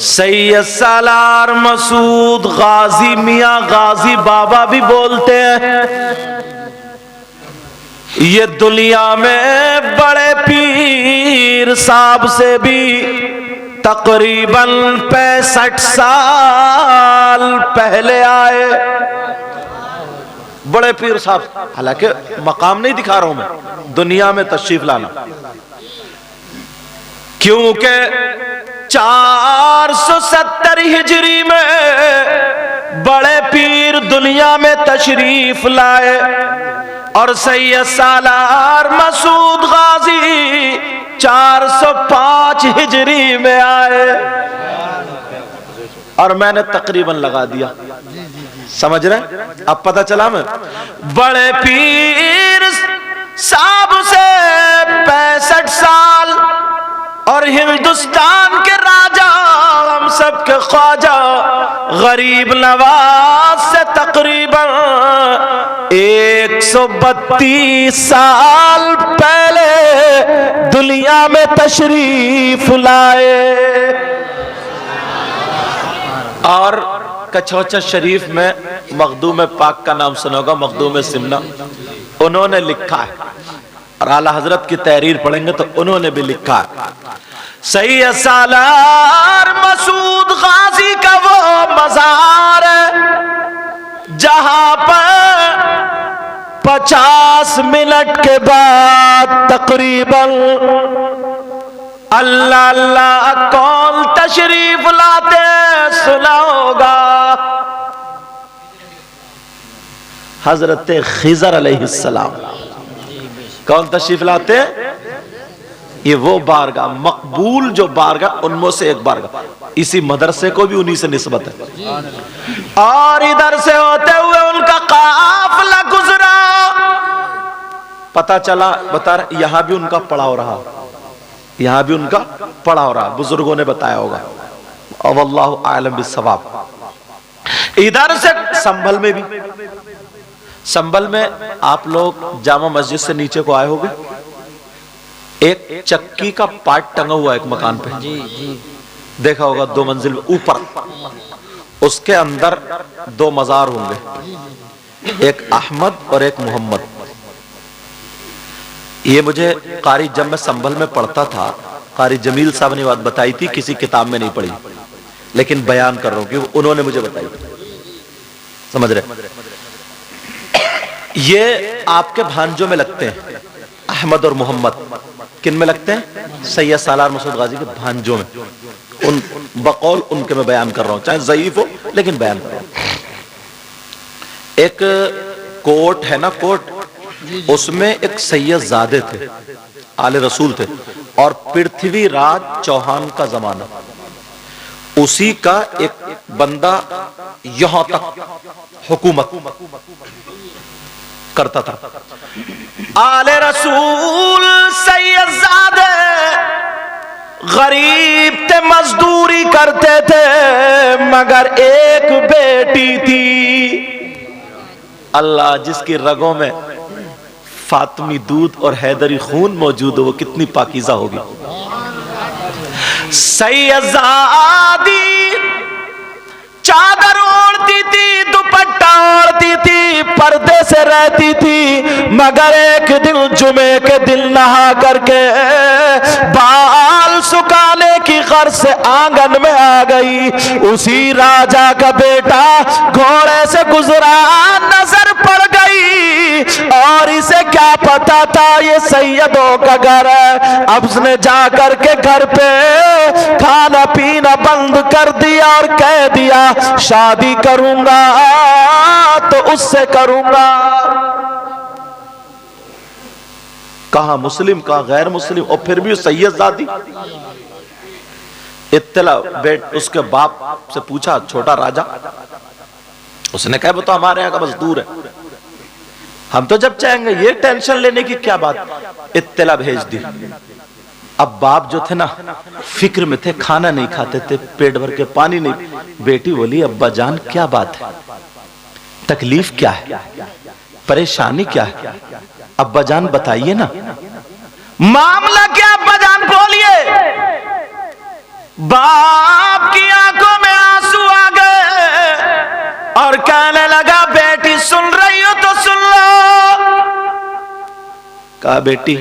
सैयद सालार मसूद गाजी मियां गाजी बाबा भी बोलते हैं, ये दुनिया में बड़े पीर साहब से भी तकरीबन 65 साल पहले आए। बड़े पीर साहब, हालांकि मकाम नहीं दिखा रहा हूं मैं, दुनिया में तशरीफ लाना, क्योंकि 470 हिजरी में बड़े पीर दुनिया में तशरीफ लाए और सैयद सालार मसूद गाजी 405 हिजरी में आए और मैंने तकरीबन लगा दिया। समझ रहे? अब पता चला मैं बड़े पीर साहब से 65 साल और हिंदुस्तान के राजा हम सब के ख्वाजा गरीब नवाज से तकरीबन 132 साल पहले दुनिया में तशरीफ लाए। और कचौचा शरीफ में मखदूम पाक का नाम सुनोगा, मखदूम सिमना, उन्होंने लिखा है और आला हजरत की तहरीर पढ़ेंगे तो उन्होंने भी लिखा है, सैयद सालार मसूद गाजी का वो मज़ार है जहां पर 50 मिनट के बाद तकरीबन अल्लाह अल्लाह कौन तशरीफ लाते सुना होगा। हजरत खिजर अलैहिस्सलाम कौन तशरीफ लाते? ये वो बारगाह, मकबूल जो बारगाह, उनमें से एक बारगाह। इसी मदरसे को भी उन्हीं से निस्बत है। और इधर से होते हुए उनका काफिला गुजरा, पता चला, बता रहे यहां भी उनका पड़ाव रहा, यहां भी उनका पड़ाव रहा, बुजुर्गों ने बताया होगा। और अल्लाहु आलम बिस्सवाब। इधर से संभल में भी, संभल में आप लोग जामा मस्जिद से नीचे को आए होंगे, एक चक्की का पार्ट टंगा हुआ एक मकान पे, देखा होगा, 2 मंजिल ऊपर, उसके अंदर 2 मजार होंगे, एक अहमद और एक मोहम्मद। ये मुझे कारी जब मैं संभल में पढ़ता था, कारी जमील साहब ने बात बताई थी, किसी किताब में नहीं पढ़ी, लेकिन बयान कर रहा हूं क्योंकि उन्होंने मुझे बताई। समझ रहे? ये आपके भांजों में लगते हैं, अहमद और मोहम्मद। किन में लगते हैं? सैयद सालार मसूद गाजी के भांजों में। उन बकौल उनके मैं बयान कर रहा हूं, चाहे ज़ईफ हो लेकिन बयान कर रहा हूं। एक कोट है ना, कोट, उसमें एक सैयद ज़ादे थे, आले रसूल थे, और पृथ्वीराज चौहान का जमाना, उसी का एक बंदा यहां तक हुकूमत करता था। आले रसूल सैयद ज़ादे गरीब थे, मजदूरी करते थे, मगर एक बेटी थी, अल्लाह जिसकी रगों में फातिमी दूध और हैदरी खून मौजूद हो, वो कितनी पाकीज़ा होगी। सैयद ज़ादी चादर ओढ़ती थी, दुपट्टा ओढ़ती थी, पर्दे से रहती थी, मगर एक दिन जुमे के दिन नहा करके बाल सुखाने की गर्ज से आंगन में आ गई। उसी राजा का बेटा घोड़े से गुजरा, नजर पड़ गई, और इसे क्या पता था ये सैयदों का घर है। अब उसने जा करके घर पे खाना पीना बंद कर दिया और कह दिया शादी करूंगा तो उससे करूंगा। कहा मुस्लिम, कहा गैर मुस्लिम, और फिर भी सैयद ज़ादी। इत्तला बेट उसके बाप से पूछा, छोटा राजा, उसने कहा वो तो हमारे यहाँ का मजदूर है, हम तो जब चाहेंगे, ये टेंशन लेने की क्या बात। इत्तला भेज दी। अब बाप जो थे ना फिक्र में थे, खाना नहीं खाते थे, पेट भर के पानी नहीं। बेटी बोली अब्बा जान क्या बात है, तकलीफ क्या है, परेशानी क्या है, अब्बा जान बताइए ना, मामला क्या, अब्बा जान बोलिए। बाप की आंखों में आंसू आ गए और कहने लगा बेटी सुन रही हो तो सुन लो। कहा बेटी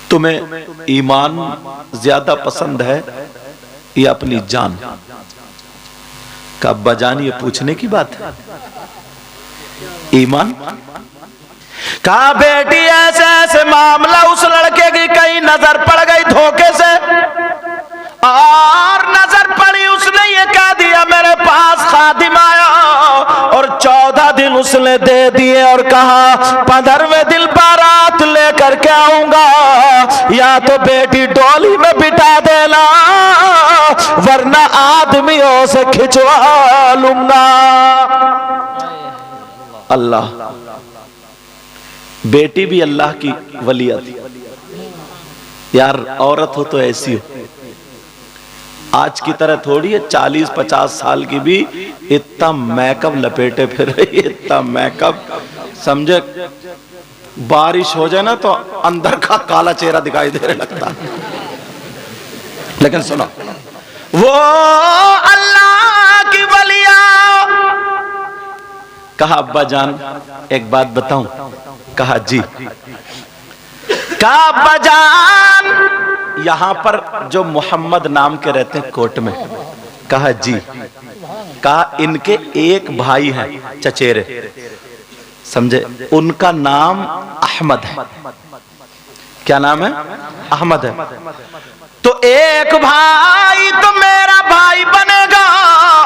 तुम्हें ईमान ज्यादा पसंद है या अपनी जान? का अब्बा जान ये पूछने की बात है, ईमान? कहा बेटी ऐसे ऐसे मामला उस लड़के की कहीं नजर पड़ गई धोखे से, और नजर पड़ी उसने ये कह दिया मेरे पास खादिम आया और 14 दिन उसने दे दिए और कहा 15वें दिन बारात लेकर के आऊंगा, या तो बेटी डोली में बिठा देना वरना आदमियों से खिंचवा लूंगा। अल्लाह, बेटी भी अल्लाह की वलियत। यार औरत हो तो ऐसी हो, आज की तरह थोड़ी है 40-50 साल की भी इतना मेकअप लपेटे फिर रही, इतना मेकअप समझे बारिश हो जाए ना तो अंदर का काला चेहरा दिखाई देने लगता। लेकिन सुनो, वो अल्लाह की वलिया। कहा अब्बा जान एक बात बताऊं? कहा जी। कहा अब्बा जान यहां पर जो मोहम्मद नाम के रहते हैं कोर्ट में? कहा जी। कहा इनके एक भाई हैं चचेरे, समझे, उनका नाम अहमद है। क्या नाम है? अहमद है। तो एक भाई तो मेरा भाई बनेगा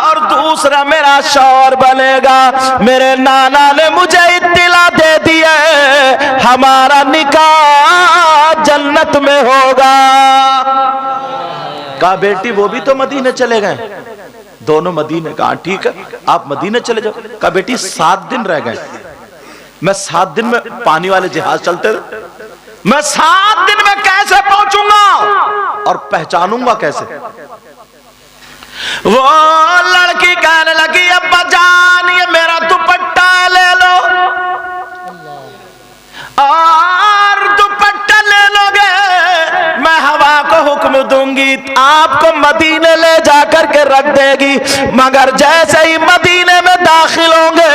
और दूसरा मेरा शौहर बनेगा। मेरे नाना ने मुझे इत्तिला दे दी है हमारा निकाह जन्नत में होगा। कहा बेटी वो भी तो मदीने चले गए? दोनों मदीने। कहा ठीक है आप मदीने चले जाओ। कहा बेटी 7 दिन रह गए, मैं 7 दिन में पानी वाले जहाज चलते रहे, मैं 7 दिन में कैसे पहुंचूंगा और पहचानूंगा कैसे? वो लड़की कहने लगी अब्बा जान ये मेरा दुपट्टा ले लो, और दुपट्टा ले लोगे मैं हवा को हुक्म दूंगी आपको मदीने ले जाकर के रख देगी। मगर जैसे ही मदीने में दाखिल होंगे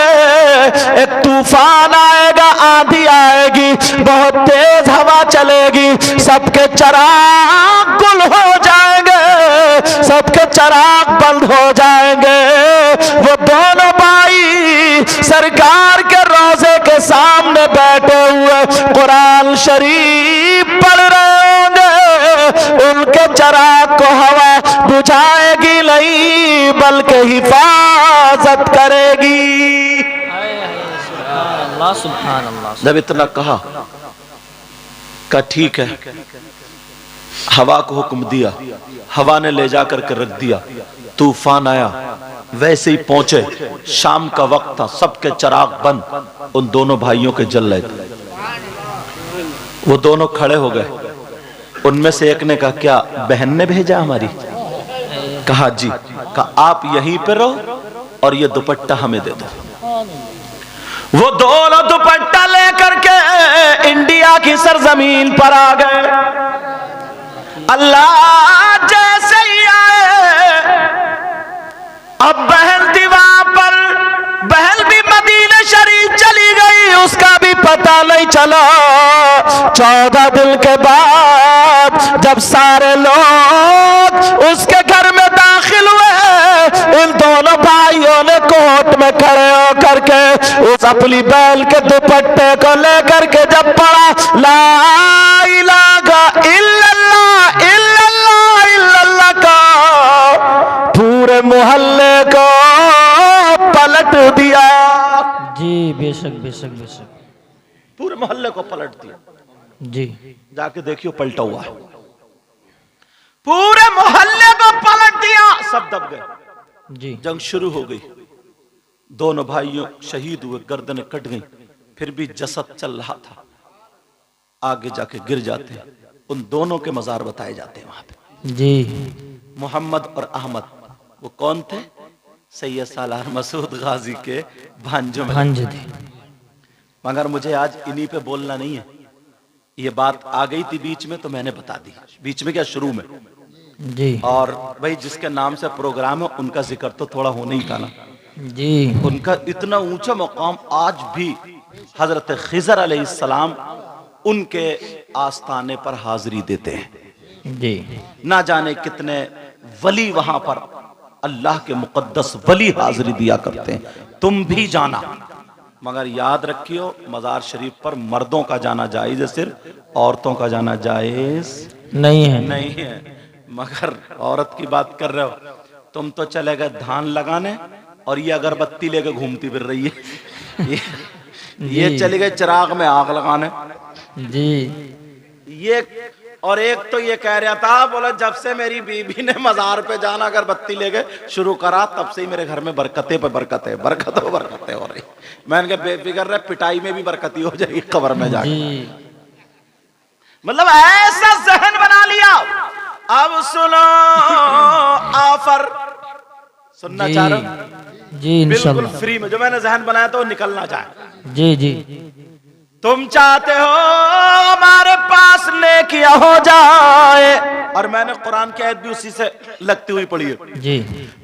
एक तूफान आएगा, आंधी आएगी, बहुत तेज हवा चलेगी, सबके चिराग गुल हो जाएंगे, सबके चिराग बंद हो जाएंगे। वो दोनों भाई सरकार के रोजे के सामने बैठे हुए कुरान शरीफ पढ़ रहे होंगे, उनके चिराग को हवा बुझाएगी नहीं बल्कि हिफाजत करेगी। सुभान अल्लाह। जब इतना कहा का ठीक है, हवा को हुक्म दिया, हवा ने ले जाकर के रख दिया, तूफान आया, वैसे ही पहुंचे, शाम का वक्त था, सबके चिराग बंद, उन दोनों भाइयों के जल रहे थे। वो दोनों खड़े हो गए, उनमें से एक ने कहा क्या बहन ने भेजा हमारी? कहा जी। कहा आप यहीं पे रहो और ये दुपट्टा हमें दे दो। वो दोनों दुपट्टा लेकर के इंडिया की सरजमीन पर आ गए। अल्लाह जैसे ही आए, अब बहन थी वहां पर, बहन भी मदीने शरीफ चली गई, उसका भी पता नहीं चला। 14 दिन के बाद जब सारे लोग उसके घर में दाखिल हुए, इन दोनों भाइयों ने कोर्ट में खड़े होकर के उस अपनी बैल के दुपट्टे को लेकर के जब पढ़ा ला इलाहा इल्लल्लाह इल्लल्लाह इल्लल्लाह का, पूरे मोहल्ले को पलट दिया। जी बेशक बेशक बेशक, पूरे मोहल्ले को पलट दिया। जी जाके देखियो पलटा हुआ है, पूरे मोहल्ले को पलट दिया, सब दब गए। जी जंग शुरू हो गई, दोनों भाइयों शहीद हुए, गर्दनें कट गई, फिर भी जसद चल रहा था। आगे जाके गिर जाते हैं, उन दोनों के मजार बताए जाते हैं वहां पे। जी मोहम्मद और अहमद वो कौन थे? सैयद सालार मसूद गाजी के भांजों में भांजे थे। मगर मुझे आज इन्हीं पे बोलना नहीं है, ये बात आ गई थी बीच में तो मैंने बता दी। बीच में क्या, शुरू में जी और भाई जिसके नाम से प्रोग्राम है उनका जिक्र तो थोड़ा होना ही था ना। जी उनका इतना ऊंचा मकाम, आज भी हजरत खिजर अलैहिस्सलाम उनके आस्थाने पर हाजिरी देते हैं। जी ना जाने कितने वली वहां पर अल्लाह के मुकद्दस वली हाजिरी दिया करते हैं। तुम भी जाना, मगर याद रखियो मजार शरीफ पर मर्दों का जाना जायज है, सिर्फ औरतों का जाना जायज नहीं है। नहीं है। मगर औरत की बात कर रहे हो, तुम तो चले गए धान लगाने और ये अगरबत्ती लेके घूमती फिर रही है। ये चली गई चिराग में आग लगाने। जी ये और एक तो ये कह रहा था, बोला जब से मेरी बीबी ने मजार पे जाना अगरबत्ती लेके शुरू करा तब से ही मेरे घर में बरकतें पे बरकतें बरकतों बरकतें हो रही। मैंने कहा बेफिक्र रहे, पिटाई में भी बरकती हो जाएगी कब्र में जाके। मतलब ऐसा जहन बना लिया। अब सुनो ऑफर, सुनना चाह रहे हो? जी बिल्कुल फ्री में जो मैंने जहन बनाया तो निकलना चाहे। जी जी तुम चाहते हो हमारे पास नेकियां हो जाए, और मैंने कुरान की आयत भी उसी से लगती हुई पढ़ी है। जी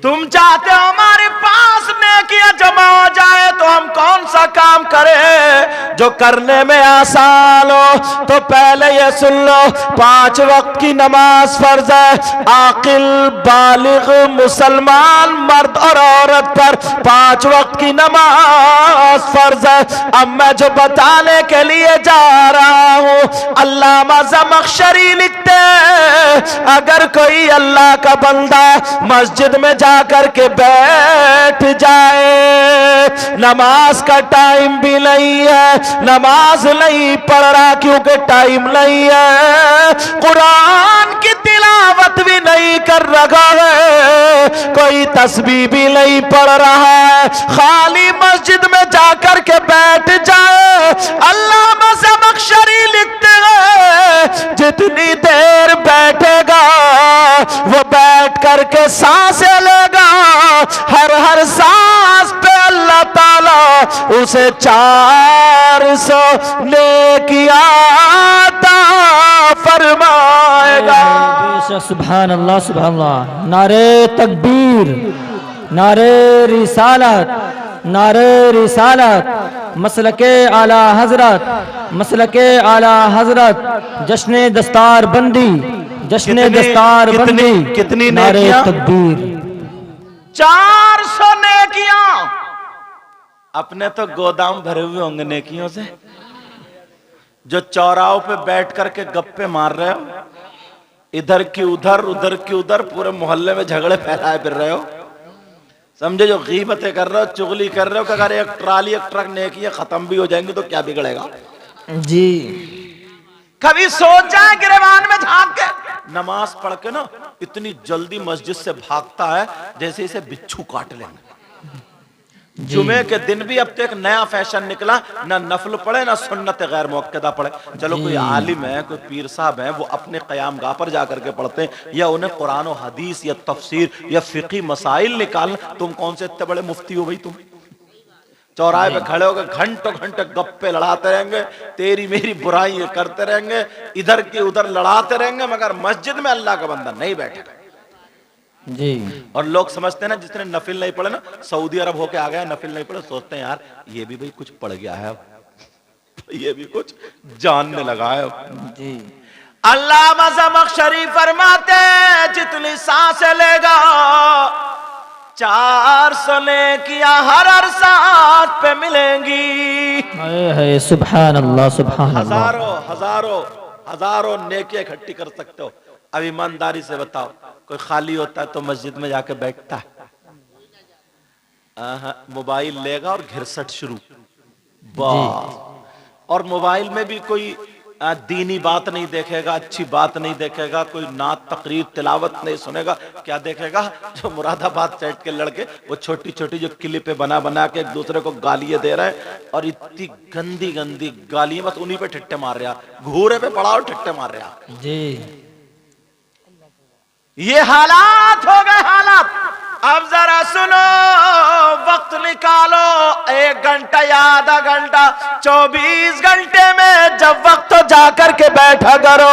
तुम चाहते हो हमारे पास नेकियां जमा हो जाए, तो हम कौन सा काम करें जो करने में आसान हो? तो पहले ये सुन लो, 5 वक्त की नमाज फर्ज है। आकिल बालिग मुसलमान मर्द और औरत पर 5 वक्त की नमाज फर्ज है। अब मैं जो बताने के लिए जा रहा हूं, अल्लामा ज़मख़शरी लिखते हैं, अगर कोई अल्लाह का बंदा मस्जिद में जाकर के बैठ जाए, नमाज का टाइम भी नहीं है, नमाज नहीं पढ़ रहा क्योंकि टाइम नहीं है, कुरान की तिलावत भी नहीं कर रहा है, कोई तस्बीह भी नहीं पढ़ रहा है, खाली मस्जिद में जाकर के बैठ जाए, अल्लामा ज़मख़शरी लिखते हैं जितनी देर बैठेगा वो बैठ करके सांसें लेगा, हर सांस पे अल्लाह ताला उसे 400 नेकियां अता फरमाएगा। सुभान अल्लाह सुभान अल्लाह। नारे तकबीर, नारे रिसालत, नारे रिसालत, मसलके आला हजरत, मसलके आला हजरत, जश्न दस्तार बंदी, जश्न दस्तार बंदी, कितनी नारे नेकियां? तकबीर। 400 नेकियां। अपने तो गोदाम भरे हुए होंगे नेकियों से, जो चौराहों पे बैठ करके गप्पे मार रहे हो, इधर की उधर पूरे मोहल्ले में झगड़े फैलाए फिर रहे हो, समझे, जो गीबतें कर रहे हो, चुगली कर रहे हो, कि अगर एक ट्राली एक ट्रक नेकियां खत्म भी हो जाएंगी तो क्या बिगड़ेगा? जी कभी सोचा है गिरबान में झांक के नमाज पढ़ के ना इतनी जल्दी मस्जिद से भागता है जैसे इसे बिच्छू काट लेंगे। जुमे के दिन भी अब तो एक नया फैशन निकला, ना नफल पढ़े ना सुन्नत गैर मुअक्कदा पढ़े। चलो कोई आलिम है, कोई पीर साहब है, वो अपने क़याम गाह पर जाकर के पढ़ते हैं, या उन्हें कुरान और हदीस या तफसीर या फिक़ी मसाइल निकाल। तुम कौन से इतने बड़े मुफ्ती हो भाई? तुम चौराहे पे खड़े होकर घंटों घंटे गप्पे लड़ाते रहेंगे, तेरी मेरी बुराई करते रहेंगे, इधर की उधर लड़ाते रहेंगे, मगर मस्जिद में अल्लाह का बंदा नहीं बैठेगा। जी। और लोग समझते हैं ना जिसने नफिल नहीं पढ़े ना, सऊदी अरब होके आ गया, नफिल नहीं पढ़े, सोचते हैं यार ये भी भाई कुछ पढ़ गया है, ये भी कुछ जानने लगा है। जी। अल्लामा ज़मख़शरी फरमाते जितनी सांसें लेगा 400 नेकियां हर सांस पे मिलेंगी। है सुभान अल्लाह सुभान अल्लाह। हजारों नेकियां इकट्ठी कर सकते हो। अब ईमानदारी से बताओ, कोई खाली होता है तो मस्जिद में जाके बैठता है? मोबाइल लेगा और घिरसट शुरू, बस। और मोबाइल में भी कोई दीनी बात नहीं देखेगा, अच्छी बात नहीं देखेगा, कोई नात तकरीर तिलावत नहीं सुनेगा। क्या देखेगा? जो मुरादाबाद साइड के लड़के वो छोटी छोटी जो क्लिपें बना बना के एक दूसरे को गालियां दे रहे हैं, और इतनी गंदी गंदी गालियां, बस उन्हीं पे ठट्टे मार रहा, घूरे पे पड़ा और ठट्टे मार रहा। जी। ये हालात हो गए, हालात। अब जरा सुनो, वक्त निकालो, 1 घंटा या आधा घंटा, 24 घंटे में जब वक्त तो जाकर के बैठा करो।